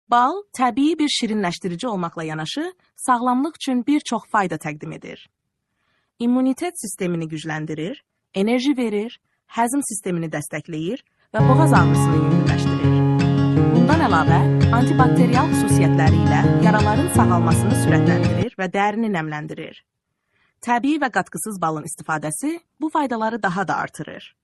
Bal təbii bir şirinləşdirici olmaqla yanaşı, sağlamlıq üçün bir çox fayda təqdim edir. İmmunitet sistemini gücləndirir, enerji verir, həzm sistemini dəstəkləyir və boğaz ağrısını yüngülləşdirir. Bundan əlavə, antibakteriyal xüsusiyyətləri ilə yaraların sağalmasını sürətləndirir və dərini nəmləndirir. Təbii və qatqısız balın istifadəsi bu faydaları daha da artırır.